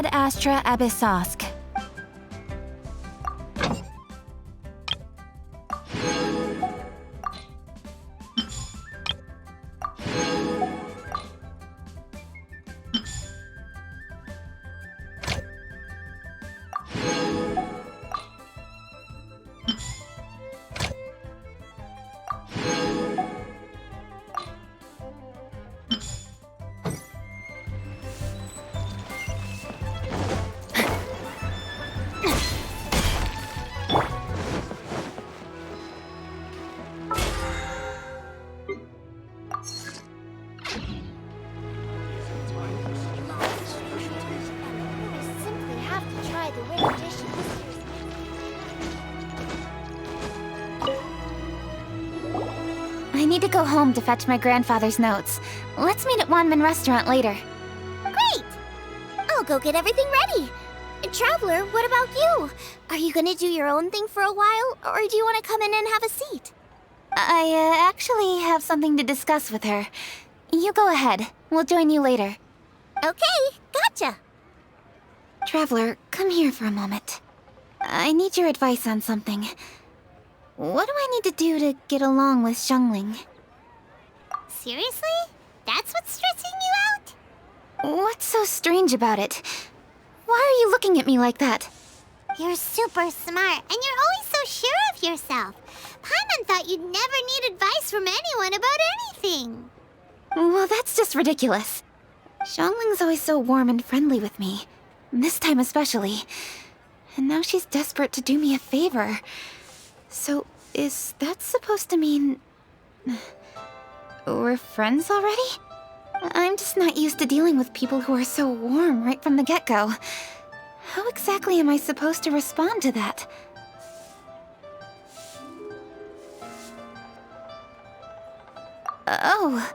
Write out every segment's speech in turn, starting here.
ad astra abyssosk. I need to go home to fetch my grandfather's notes. Let's meet at Wanman Restaurant later. Great! I'll go get everything ready. Traveler, what about you? Are you gonna do your own thing for a while, or do you want to come in and have a seat? I actually have something to discuss with her. You go ahead. We'll join you later. Okay, gotcha. Traveler, come here for a moment. I need your advice on something. What do I need to do to get along with Xiangling? Seriously? That's what's stressing you out? What's so strange about it? Why are you looking at me like that? You're super smart, and you're always so sure of yourself. Paimon thought you'd never need advice from anyone about anything. Well, that's just ridiculous. Xiangling's always so warm and friendly with me. This time especially. And now she's desperate to do me a favor. So, is that supposed to mean... we're friends already? I'm just not used to dealing with people who are so warm right from the get-go. How exactly am I supposed to respond to that? Oh,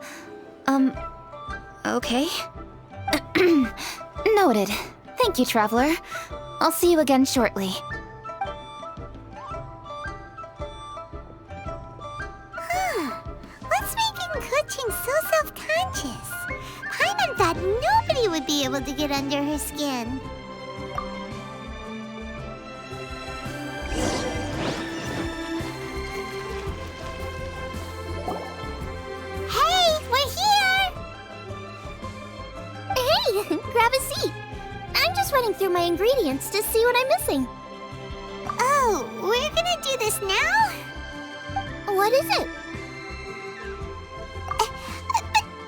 okay. Noted. Thank you, Traveler. I'll see you again shortly. What's making Kuching so self-conscious? Paimon thought nobody would be able to get under her skin. Hey, we're here! Hey, grab a seat. I'm just running through my ingredients to see what I'm missing. Oh, we're gonna do this now? What is it? But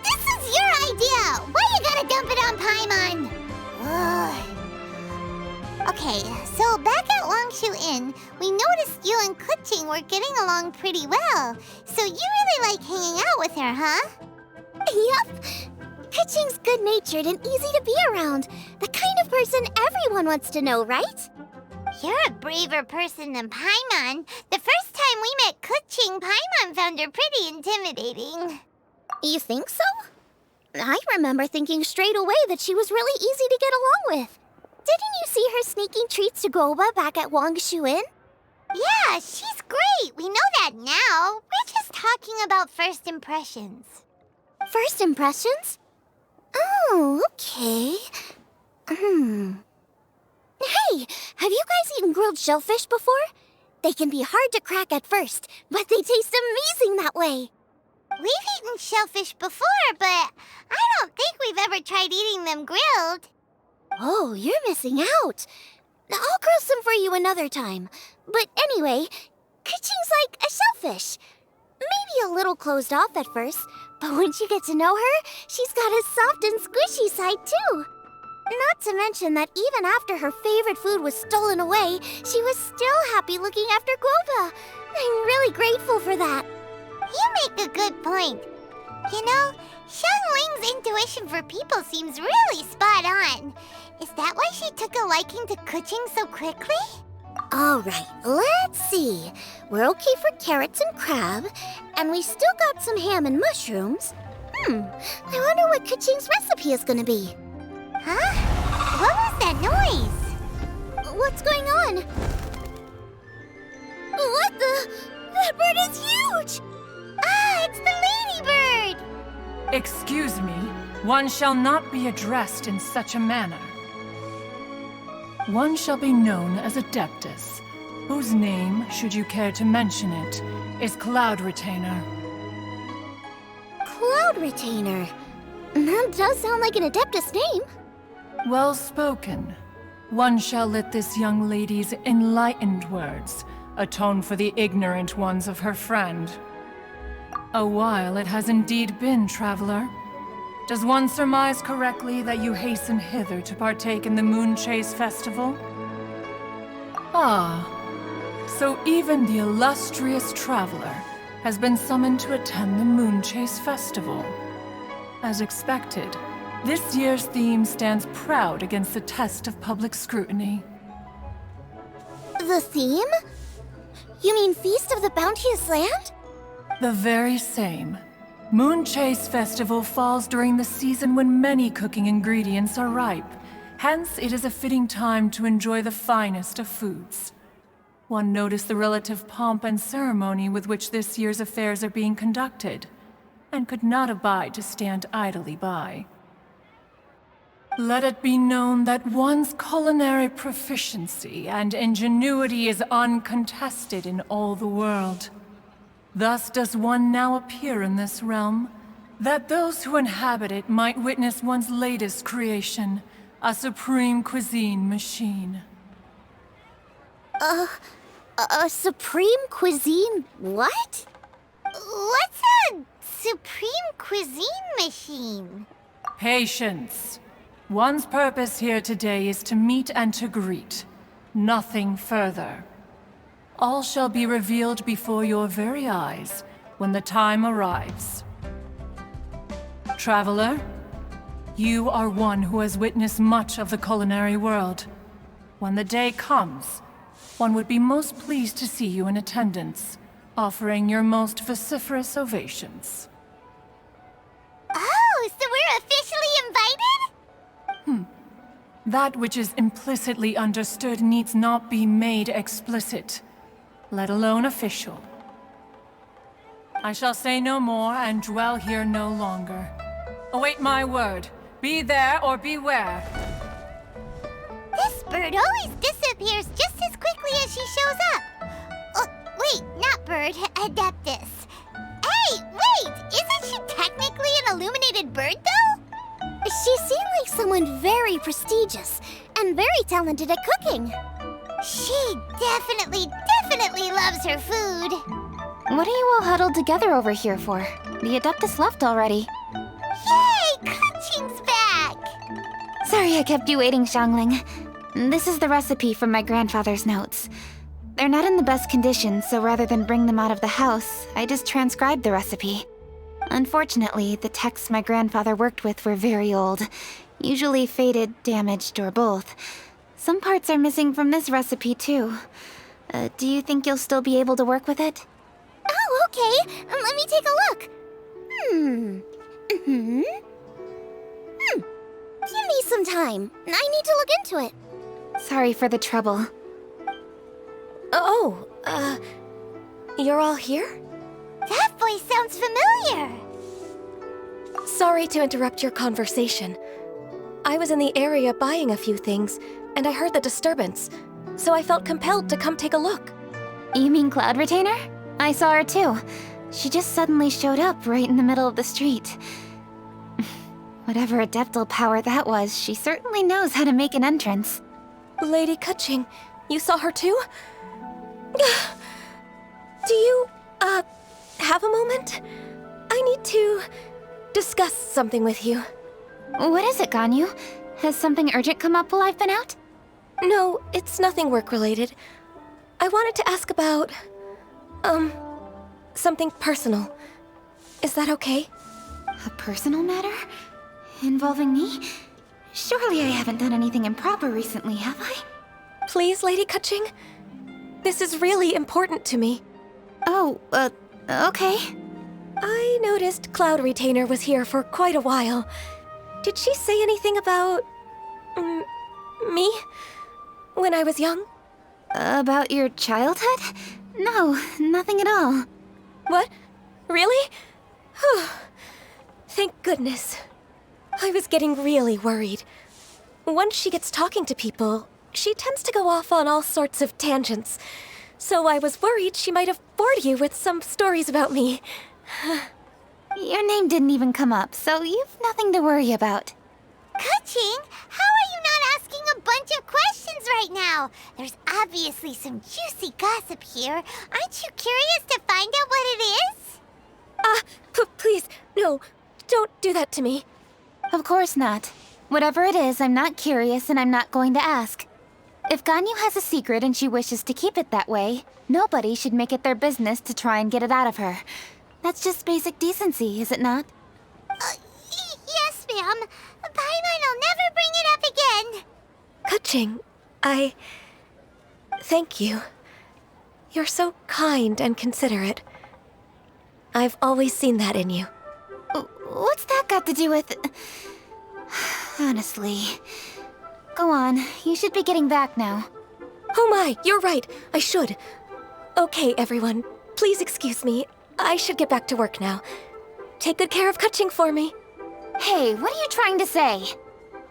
this is your idea! Why you gotta dump it on Paimon? Ugh. Okay, so back at Longshu Inn, we noticed you and Kuching were getting along pretty well. So you really like hanging out with her, huh? Yep. Kuching's good-natured and easy to be around. The kind of person everyone wants to know, right? You're a braver person than Paimon. The first time we met Kuching, Paimon found her pretty intimidating. You think so? I remember thinking straight away that she was really easy to get along with. Didn't you see her sneaking treats to Goba back at Longshu Inn? Yeah, she's great. We know that now. We're just talking about first impressions. First impressions? Oh, okay. Hey, have you guys eaten grilled shellfish before? They can be hard to crack at first, but they taste amazing that way. We've eaten shellfish before, but I don't think we've ever tried eating them grilled. Oh, you're missing out. I'll grill some for you another time. But anyway, Kuching's like a shellfish. Maybe a little closed off at first, but once you get to know her, she's got a soft and squishy side too. Not to mention that even after her favorite food was stolen away, she was still happy looking after Guoba. I'm really grateful for that. You make a good point. You know, Xiangling's intuition for people seems really spot on. Is that why she took a liking to Kuching so quickly? All right, let's see. We're okay for carrots and crab, and we still got some ham and mushrooms. I wonder what Kuching's recipe is gonna be. Huh? What was that noise? What's going on? What the? That bird is huge! Ah, it's the ladybird! Excuse me, one shall not be addressed in such a manner. one shall be known as Adeptus, whose name, should you care to mention it, is Cloud Retainer. Cloud Retainer. That does sound like an Adeptus name. Well spoken. One shall let this young lady's enlightened words atone for the ignorant ones of her friend. A while it has indeed been, traveler. Does one surmise correctly that you hasten hither to partake in the Moon Chase Festival? Ah, so even the illustrious traveler has been summoned to attend the Moon Chase Festival. As expected, this year's theme stands proud against the test of public scrutiny. The theme? You mean Feast of the Bounteous Land? The very same. Moon Chase Festival falls during the season when many cooking ingredients are ripe. Hence, it is a fitting time to enjoy the finest of foods. One noticed the relative pomp and ceremony with which this year's affairs are being conducted, and could not abide to stand idly by. Let it be known that one's culinary proficiency and ingenuity is uncontested in all the world. Thus does one now appear in this realm, that those who inhabit it might witness one's latest creation, a supreme cuisine machine. A supreme cuisine what? What's a supreme cuisine machine? Patience. One's purpose here today is to meet and to greet. Nothing further. All shall be revealed before your very eyes when the time arrives. Traveler, you are one who has witnessed much of the culinary world. When the day comes, one would be most pleased to see you in attendance, offering your most vociferous ovations. Oh, so we're officially invited? That which is implicitly understood needs not be made explicit, let alone official. I shall say no more and dwell here no longer. Await my word. Be there or beware. This bird always disappears just as quickly as she shows up. Oh, wait, not bird, Adeptus. Hey, wait! Isn't she technically an illuminated bird, though? She seemed like someone very prestigious and very talented at cooking. She definitely loves her food. What are you all huddled together over here for? The Adeptus left already. Yay! Kaching's back! Sorry I kept you waiting, Xiangling. This is the recipe from my grandfather's notes. They're not in the best condition, so rather than bring them out of the house, I just transcribed the recipe. Unfortunately, the texts my grandfather worked with were very old, usually faded, damaged, or both. Some parts are missing from this recipe, too. Do you think you'll still be able to work with it? Oh, okay. Let me take a look. Give me some time. I need to look into it. Sorry for the trouble. You're all here? That voice sounds familiar. Sorry to interrupt your conversation. I was in the area buying a few things, and I heard the disturbance, so I felt compelled to come take a look. You mean Cloud Retainer? I saw her too. She just suddenly showed up right in the middle of the street. Whatever adeptal power that was, she certainly knows how to make an entrance. Lady Kaching, you saw her too? Do you, have a moment? I need to discuss something with you. What is it, Ganyu? Has something urgent come up while I've been out? No, it's nothing work-related. I wanted to ask about, something personal. Is that okay? A personal matter? Involving me? Surely I haven't done anything improper recently, have I? Please, Lady Kaching? This is really important to me. Oh, okay. I noticed Cloud Retainer was here for quite a while. Did she say anything about... me? When I was young? About your childhood? No, nothing at all. What? Really? Thank goodness. I was getting really worried. Once she gets talking to people, she tends to go off on all sorts of tangents. So I was worried she might have bored you with some stories about me. Your name didn't even come up, so you've nothing to worry about. Kuching, how are you not asking a bunch of questions right now? There's obviously some juicy gossip here. Aren't you curious to find out what it is? Please, no, don't do that to me. Of course not. Whatever it is, I'm not curious and I'm not going to ask. If Ganyu has a secret and she wishes to keep it that way, nobody should make it their business to try and get it out of her. That's just basic decency, is it not? Yes, ma'am. Paimon will never bring it up again. Kuching, thank you. You're so kind and considerate. I've always seen that in you. What's that got to do with... Honestly. Go on, you should be getting back now. Oh my, you're right. I should. Okay, everyone. Please excuse me. I should get back to work now. Take good care of Kuching for me. Hey, what are you trying to say?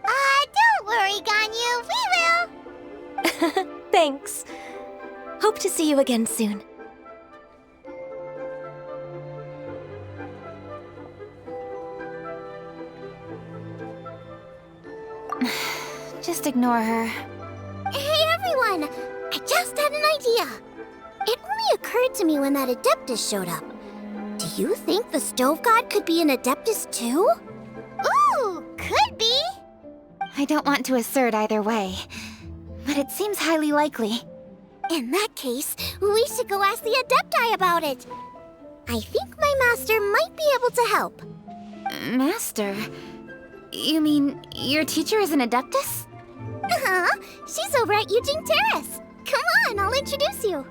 Don't worry, Ganyu. We will. Thanks. Hope to see you again soon. Just ignore her. Hey, everyone! I just had an idea. It only occurred to me when that Adeptus showed up. Do you think the Stove God could be an Adeptus too? Ooh, could be! I don't want to assert either way, but it seems highly likely. In that case, we should go ask the Adepti about it. I think my master might be able to help. Master? You mean your teacher is an Adeptus? Uh-huh. She's over at Eugene Terrace. Come on, I'll introduce you.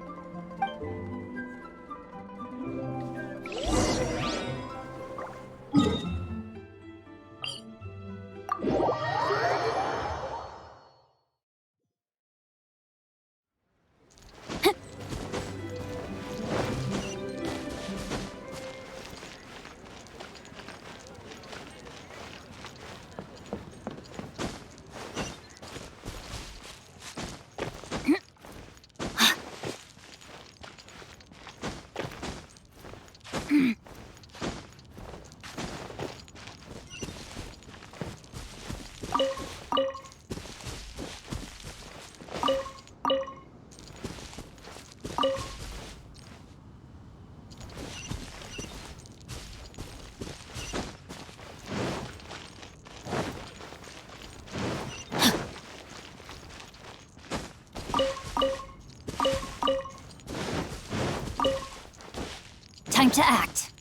Time to act.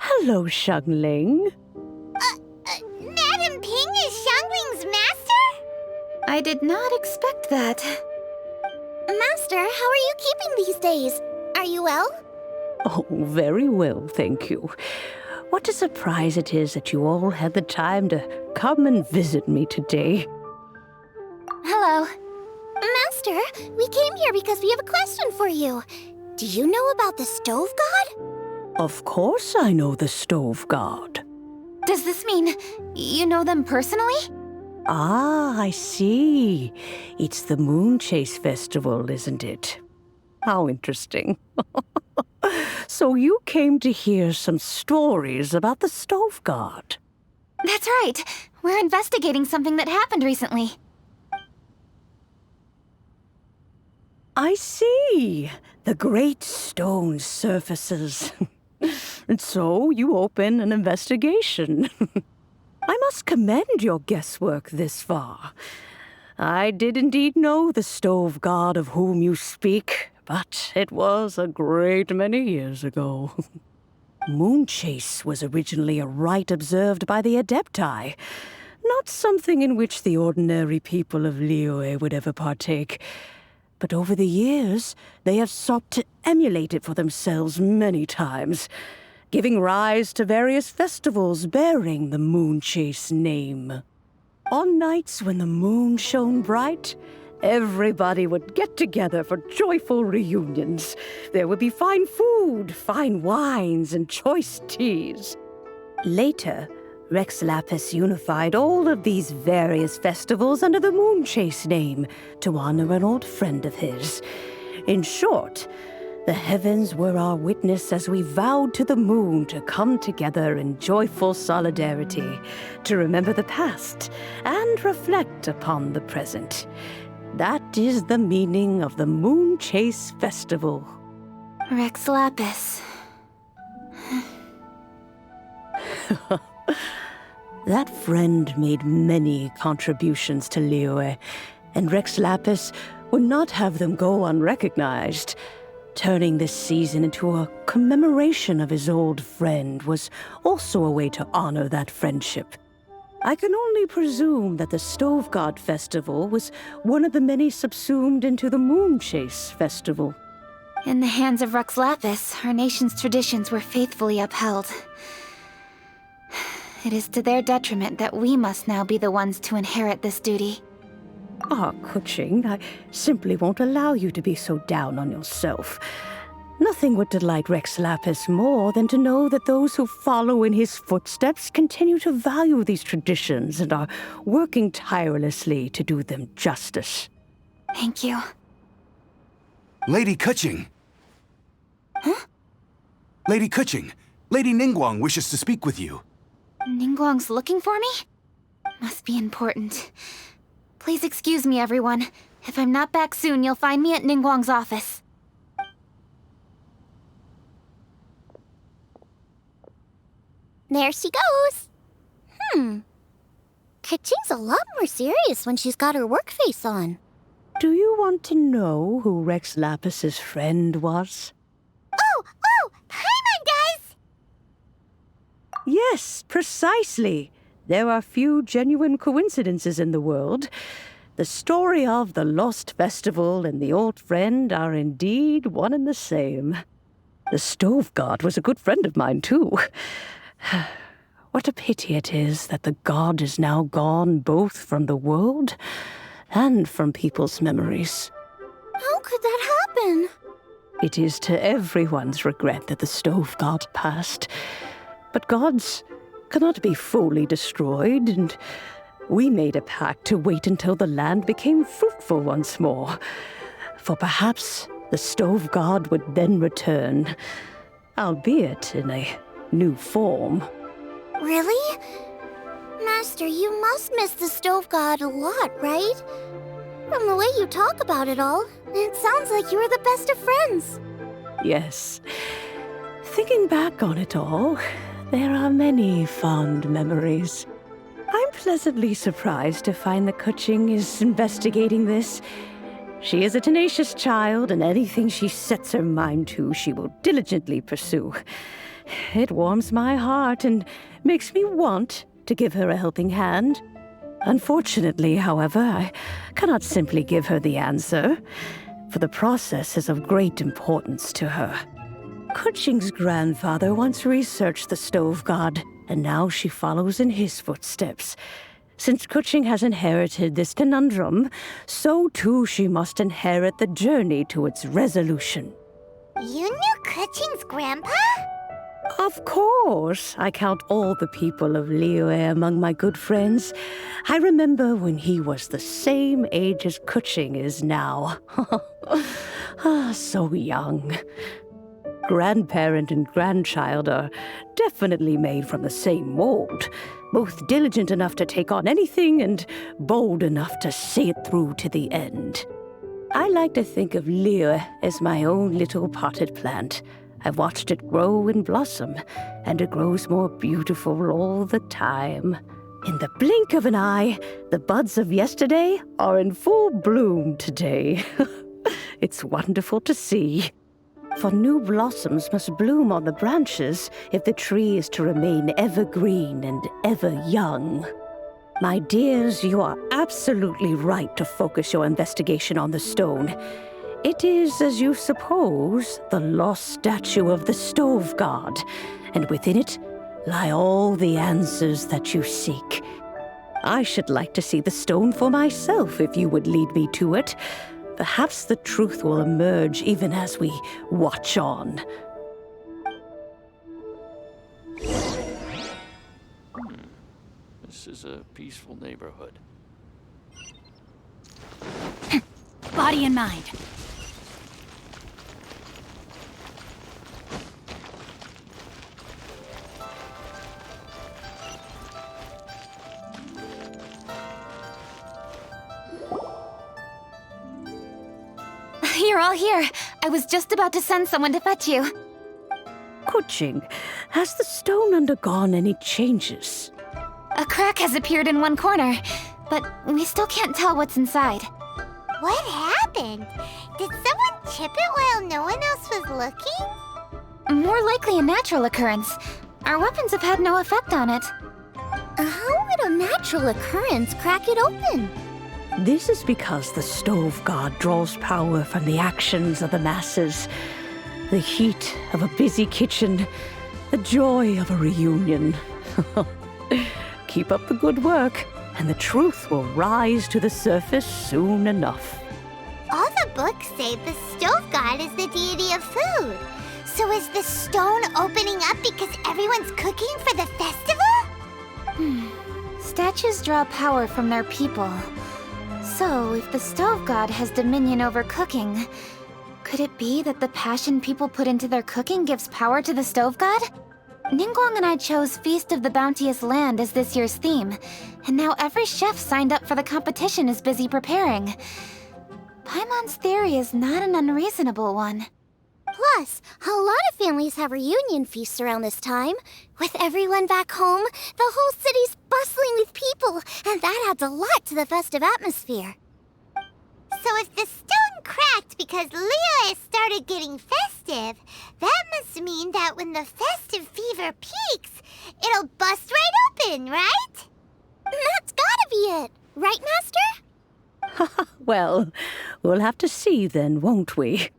Hello, Xiangling. Madam Ping is Xiangling's master? I did not expect that. Master, how are you keeping these days? Are you well? Oh, very well, thank you. What a surprise it is that you all had the time to come and visit me today. Hello. Master, we came here because we have a question for you. Do you know about the Stove God? Of course I know the Stove God. Does this mean you know them personally? Ah, I see. It's the Moon Chase Festival, isn't it? How interesting. So you came to hear some stories about the Stove God. That's right. We're investigating something that happened recently. I see. The great stone surfaces. And so you open an investigation. I must commend your guesswork this far. I did indeed know the stove god of whom you speak, but it was a great many years ago. Moonchase was originally a rite observed by the Adepti, not something in which the ordinary people of Liyue would ever partake. But over the years, they have sought to emulate it for themselves many times, giving rise to various festivals bearing the Moonchase name. On nights when the moon shone bright, everybody would get together for joyful reunions. There would be fine food, fine wines, and choice teas. Later, Rex Lapis unified all of these various festivals under the Moonchase name to honor an old friend of his. In short, the heavens were our witness as we vowed to the moon to come together in joyful solidarity, to remember the past and reflect upon the present. That is the meaning of the Moonchase Festival. Rex Lapis. That friend made many contributions to Liyue, and Rex Lapis would not have them go unrecognized. Turning this season into a commemoration of his old friend was also a way to honor that friendship. I can only presume that the Stove God Festival was one of the many subsumed into the Moonchase Festival. In the hands of Rex Lapis, our nation's traditions were faithfully upheld. It is to their detriment that we must now be the ones to inherit this duty. Ah, Kuching, I simply won't allow you to be so down on yourself. Nothing would delight Rex Lapis more than to know that those who follow in his footsteps continue to value these traditions and are working tirelessly to do them justice. Thank you. Lady Kuching! Huh? Lady Kuching, Lady Ningguang wishes to speak with you. Ningguang's looking for me? Must be important. Please excuse me, everyone. If I'm not back soon, you'll find me at Ningguang's office. There she goes. Kuching's a lot more serious when she's got her work face on. Do you want to know who Rex Lapis's friend was? Oh! Paimon, guys! Yes, precisely. There are few genuine coincidences in the world. The story of the Lost Festival and the old friend are indeed one and the same. The Stove God was a good friend of mine, too. What a pity it is that the god is now gone both from the world and from people's memories. How could that happen? It is to everyone's regret that the Stove God passed. But gods cannot be fully destroyed, and we made a pact to wait until the land became fruitful once more. For perhaps the Stove God would then return, albeit in a new form. Really? Master, you must miss the Stove God a lot, right? From the way you talk about it all, it sounds like you were the best of friends. Yes. Thinking back on it all, there are many fond memories. I'm pleasantly surprised to find that Kuching is investigating this. She is a tenacious child, and anything she sets her mind to, she will diligently pursue. It warms my heart and makes me want to give her a helping hand. Unfortunately, however, I cannot simply give her the answer, for the process is of great importance to her. Kuching's grandfather once researched the Stove God, and now she follows in his footsteps. Since Kuching has inherited this conundrum, so too she must inherit the journey to its resolution. You knew Kuching's grandpa? Of course, I count all the people of Liyue among my good friends. I remember when he was the same age as Kuching is now. So young. Grandparent and grandchild are definitely made from the same mold, both diligent enough to take on anything and bold enough to see it through to the end. I like to think of Liyue as my own little potted plant. I've watched it grow and blossom, and it grows more beautiful all the time. In the blink of an eye, the buds of yesterday are in full bloom today. It's wonderful to see. For new blossoms must bloom on the branches if the tree is to remain evergreen and ever young. My dears, you are absolutely right to focus your investigation on the stone. It is, as you suppose, the lost statue of the stove god, and within it lie all the answers that you seek. I should like to see the stone for myself if you would lead me to it. Perhaps the truth will emerge even as we watch on. This is a peaceful neighborhood. Body and mind. You're all here. I was just about to send someone to fetch you. Kuching, has the stone undergone any changes? A crack has appeared in one corner, but we still can't tell what's inside. What happened? Did someone chip it while no one else was looking? More likely a natural occurrence. Our weapons have had no effect on it. How would a natural occurrence crack it open? This is because the stove god draws power from the actions of the masses, the heat of a busy kitchen, the joy of a reunion. Keep up the good work, and the truth will rise to the surface soon enough. All the books say the stove god is the deity of food. So is the stone opening up because everyone's cooking for the festival? Statues draw power from their people. So, if the stove god has dominion over cooking, could it be that the passion people put into their cooking gives power to the stove god? Ningguang and I chose Feast of the Bounteous Land as this year's theme, and now every chef signed up for the competition is busy preparing. Paimon's theory is not an unreasonable one. Plus, a lot of families have reunion feasts around this time. With everyone back home, the whole city's bustling with people, and that adds a lot to the festive atmosphere. So if the stone cracked because Leah started getting festive, that must mean that when the festive fever peaks, it'll bust right open, right? That's gotta be it, right, Master? Well, we'll have to see then, won't we?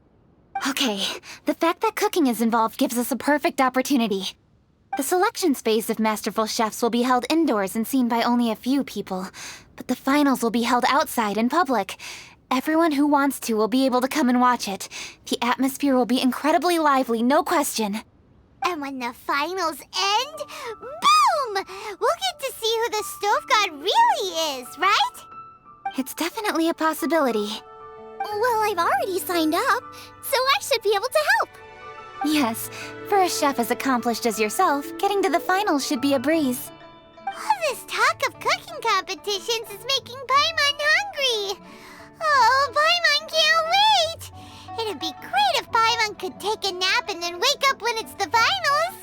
Okay, the fact that cooking is involved gives us a perfect opportunity. The selections phase of masterful chefs will be held indoors and seen by only a few people, but the finals will be held outside in public. Everyone who wants to will be able to come and watch it. The atmosphere will be incredibly lively, no question. And when the finals end, boom! We'll get to see who the stove god really is, right? It's definitely a possibility. Well, I've already signed up, so I should be able to help. Yes, for a chef as accomplished as yourself, getting to the finals should be a breeze. All this talk of cooking competitions is making Paimon hungry. Oh, Paimon can't wait! It'd be great if Paimon could take a nap and then wake up when it's the finals.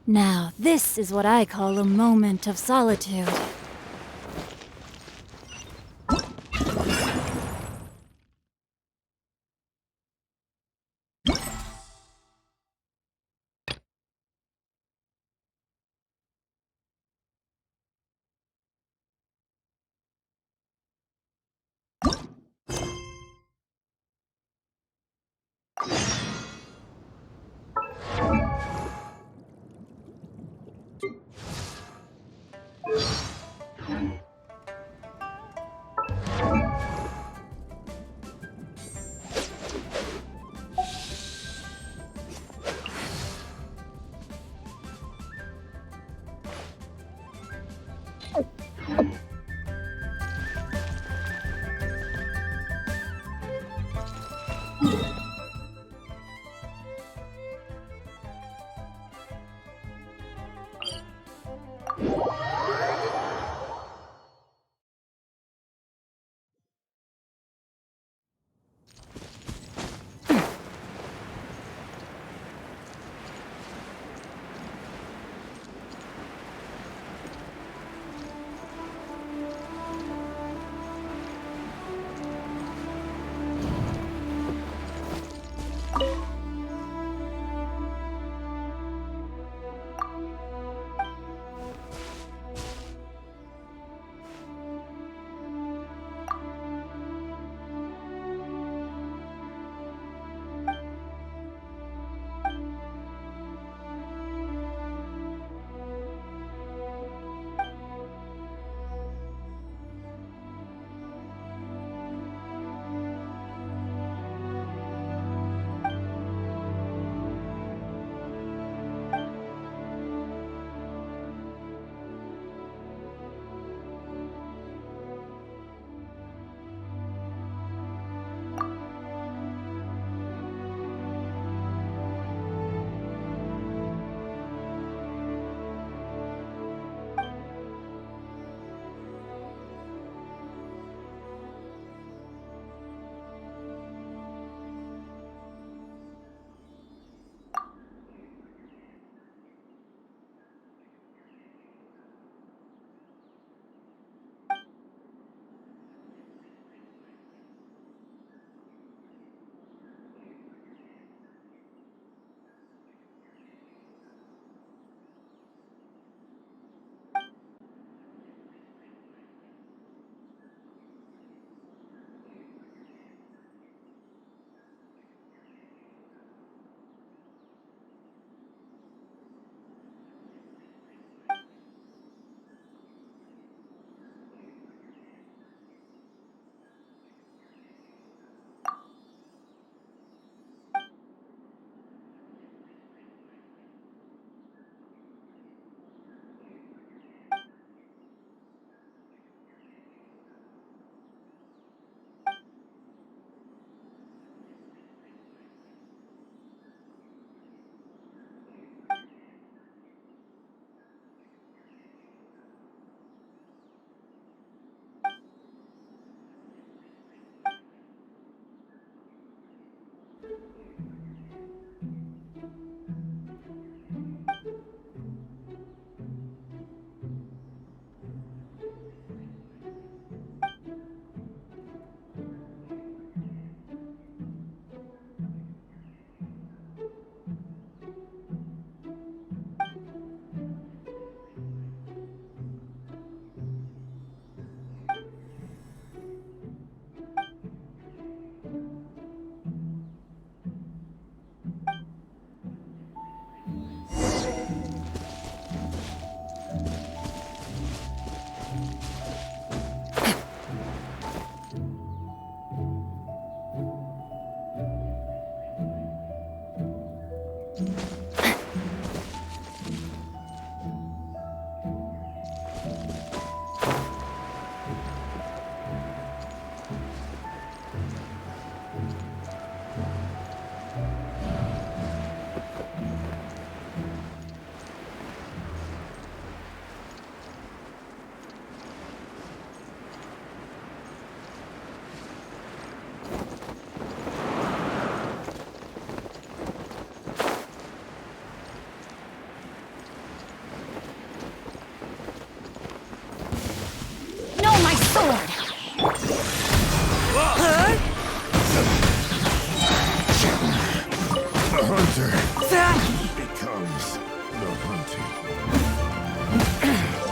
Now, this is what I call a moment of solitude.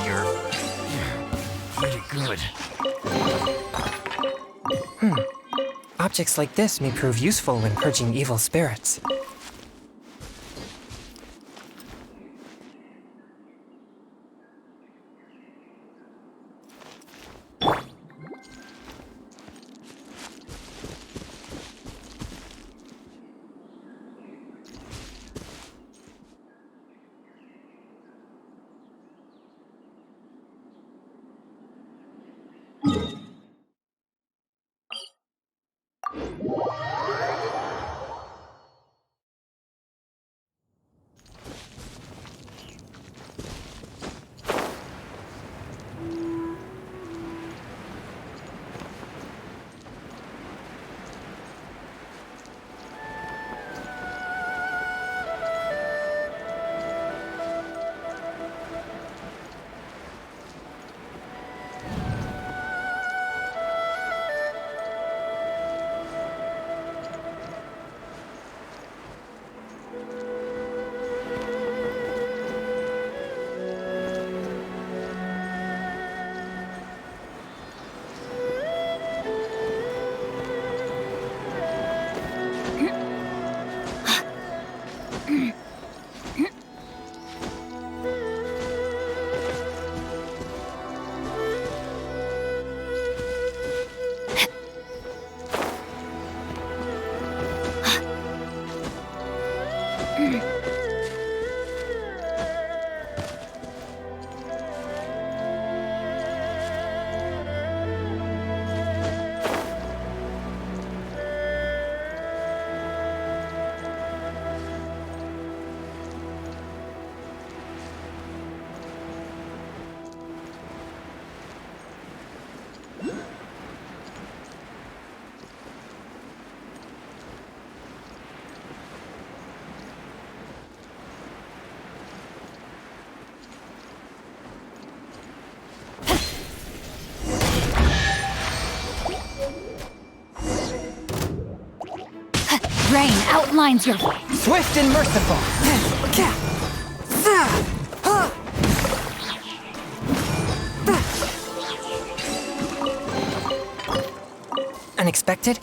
You're pretty good. Objects like this may prove useful when purging evil spirits. Rain outlines your way. Swift and merciful! Unexpected?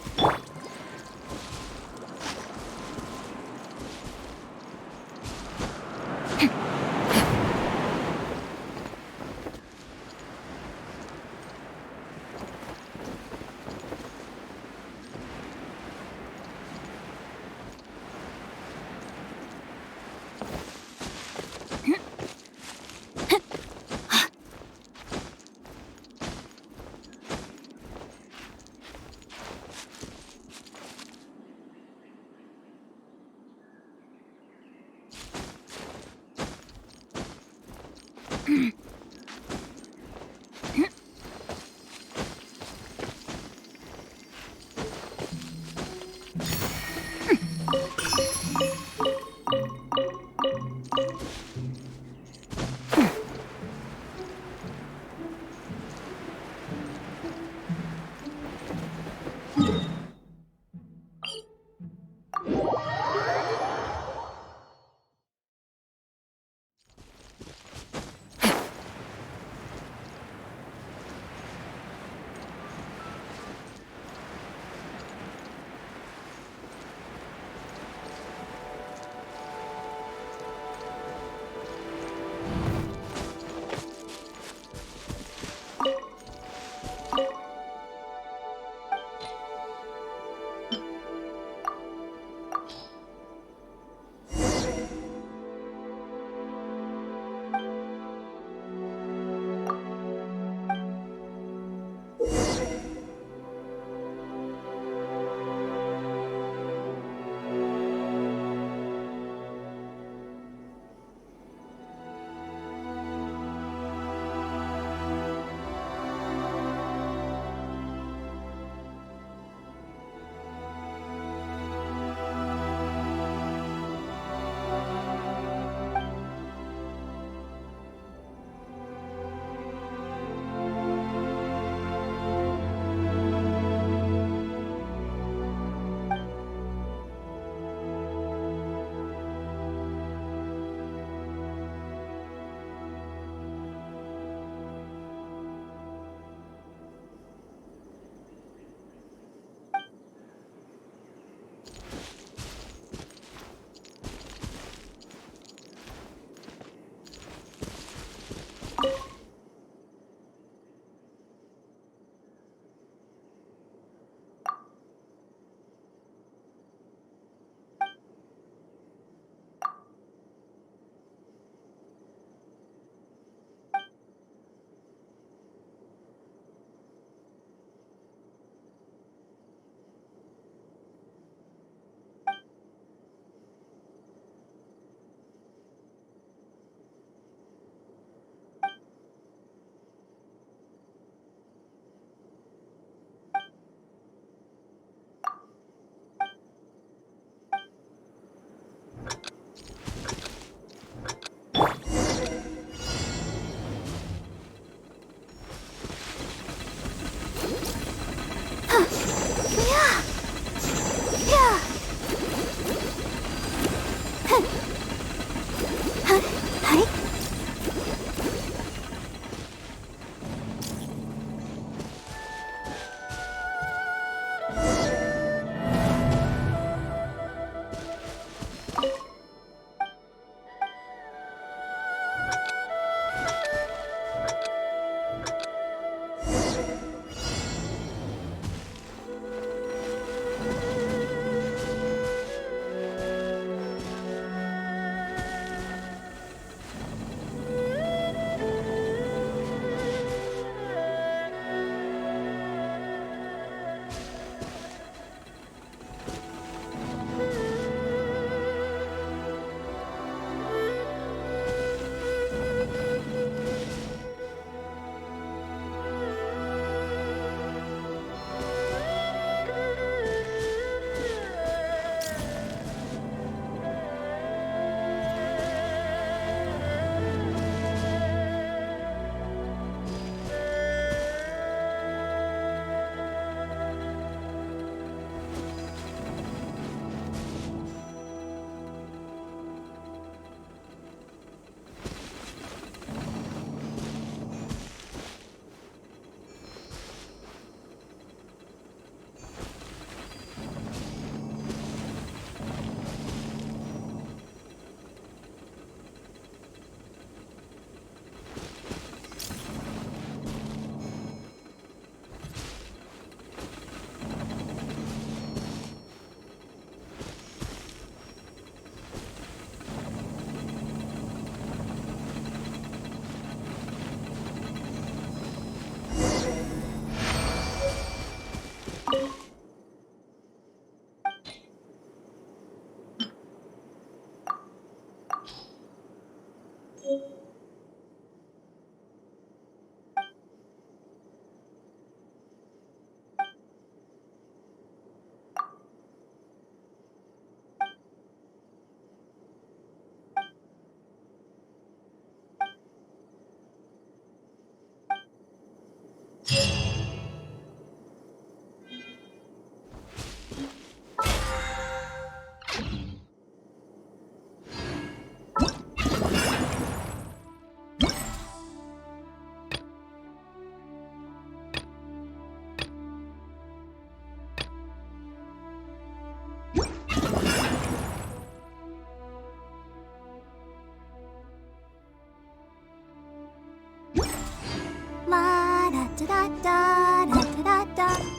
da da da da da da.